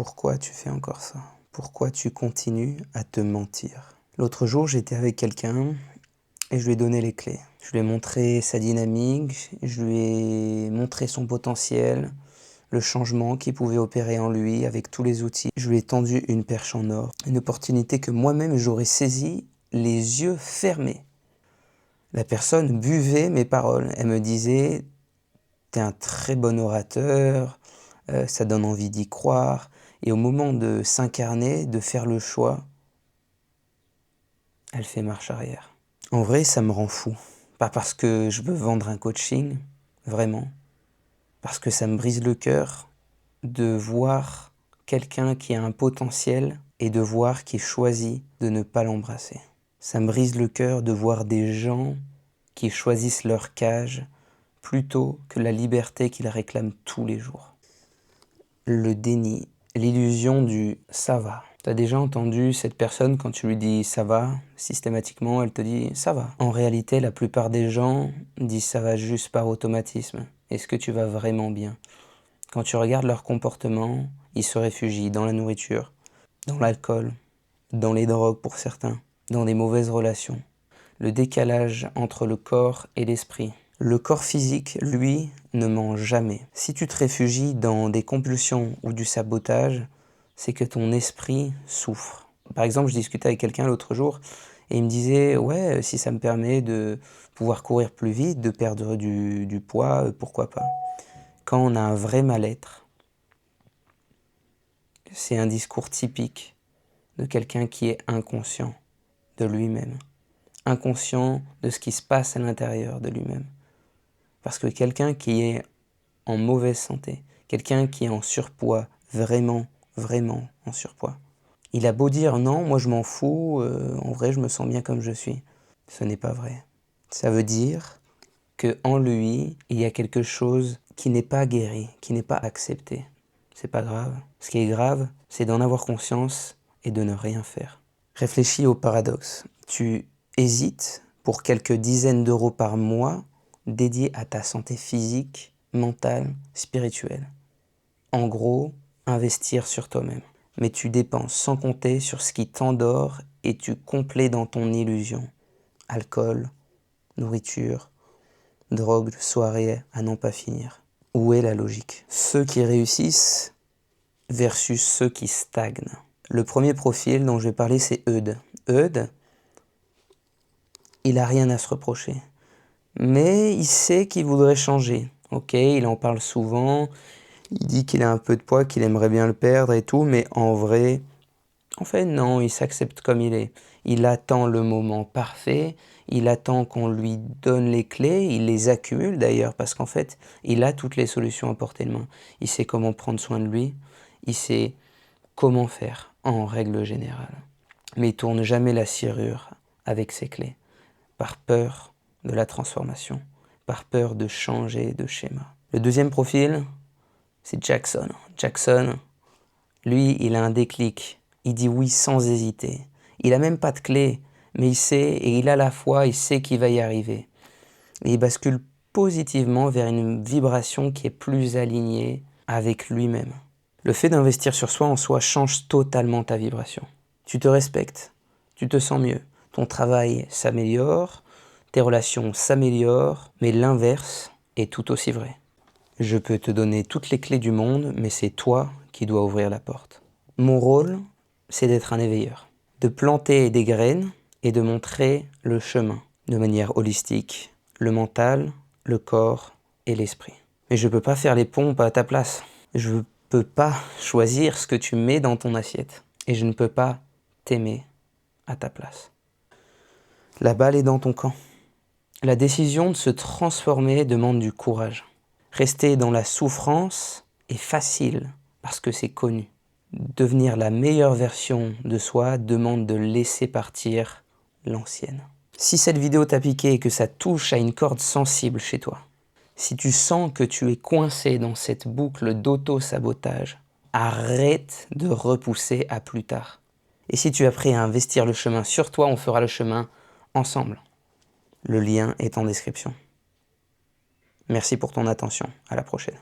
Pourquoi tu fais encore ça? Pourquoi tu continues à te mentir? L'autre jour, j'étais avec quelqu'un et je lui ai donné les clés. Je lui ai montré sa dynamique, je lui ai montré son potentiel, le changement qu'il pouvait opérer en lui avec tous les outils. Je lui ai tendu une perche en or, une opportunité que moi-même j'aurais saisie les yeux fermés. La personne buvait mes paroles. Elle me disait « T'es un très bon orateur, ça donne envie d'y croire. » Et au moment de s'incarner, de faire le choix, elle fait marche arrière. En vrai, ça me rend fou. Pas parce que je veux vendre un coaching, vraiment. Parce que ça me brise le cœur de voir quelqu'un qui a un potentiel et de voir qu'il choisit de ne pas l'embrasser. Ça me brise le cœur de voir des gens qui choisissent leur cage plutôt que la liberté qu'ils réclament tous les jours. Le déni, l'illusion du « ça va ». Tu as déjà entendu cette personne, quand tu lui dis « ça va », systématiquement, elle te dit « ça va ». En réalité, la plupart des gens disent « ça va » juste par automatisme. Est-ce que tu vas vraiment bien? Quand tu regardes leur comportement, ils se réfugient dans la nourriture, dans l'alcool, dans les drogues pour certains, dans des mauvaises relations. Le décalage entre le corps et l'esprit. Le corps physique, lui, ne ment jamais. Si tu te réfugies dans des compulsions ou du sabotage, c'est que ton esprit souffre. Par exemple, je discutais avec quelqu'un l'autre jour et il me disait « Ouais, si ça me permet de pouvoir courir plus vite, de perdre du poids, pourquoi pas ?» Quand on a un vrai mal-être, c'est un discours typique de quelqu'un qui est inconscient de lui-même, inconscient de ce qui se passe à l'intérieur de lui-même. Parce que quelqu'un qui est en mauvaise santé, quelqu'un qui est en surpoids, vraiment en surpoids, il a beau dire « non, moi je m'en fous, en vrai je me sens bien comme je suis ». Ce n'est pas vrai. Ça veut dire qu'en lui, il y a quelque chose qui n'est pas guéri, qui n'est pas accepté. C'est pas grave. Ce qui est grave, c'est d'en avoir conscience et de ne rien faire. Réfléchis au paradoxe. Tu hésites pour quelques dizaines d'euros par mois dédiés à ta santé physique, mentale, spirituelle. En gros, investir sur toi-même. Mais tu dépenses sans compter sur ce qui t'endort et tu complais dans ton illusion. Alcool, nourriture, drogue, soirée à n'en pas finir. Où est la logique? Ceux qui réussissent versus ceux qui stagnent. Le premier profil dont je vais parler, c'est Eudes. Eudes, il n'a rien à se reprocher. Mais il sait qu'il voudrait changer. Ok, il en parle souvent, il dit qu'il a un peu de poids, qu'il aimerait bien le perdre et tout, mais en vrai, non, il s'accepte comme il est. Il attend le moment parfait, il attend qu'on lui donne les clés, il les accumule d'ailleurs, parce qu'en fait, il a toutes les solutions à portée de main. Il sait comment prendre soin de lui, il sait comment faire, en règle générale. Mais il tourne jamais la serrure avec ses clés, par peur de la transformation, par peur de changer de schéma. Le deuxième profil, c'est Jackson. Jackson, lui, il a un déclic. Il dit oui sans hésiter. Il n'a même pas de clé, mais il sait, et il a la foi, il sait qu'il va y arriver. Et il bascule positivement vers une vibration qui est plus alignée avec lui-même. Le fait d'investir sur soi en soi change totalement ta vibration. Tu te respectes, tu te sens mieux, ton travail s'améliore, tes relations s'améliorent, mais l'inverse est tout aussi vrai. Je peux te donner toutes les clés du monde, mais c'est toi qui dois ouvrir la porte. Mon rôle, c'est d'être un éveilleur, de planter des graines et de montrer le chemin, de manière holistique, le mental, le corps et l'esprit. Mais je ne peux pas faire les pompes à ta place. Je ne peux pas choisir ce que tu mets dans ton assiette. Et je ne peux pas t'aimer à ta place. La balle est dans ton camp. La décision de se transformer demande du courage. Rester dans la souffrance est facile parce que c'est connu. Devenir la meilleure version de soi demande de laisser partir l'ancienne. Si cette vidéo t'a piqué et que ça touche à une corde sensible chez toi, si tu sens que tu es coincé dans cette boucle d'auto-sabotage, arrête de repousser à plus tard. Et si tu es prêt à investir le chemin sur toi, on fera le chemin ensemble. Le lien est en description. Merci pour ton attention. À la prochaine.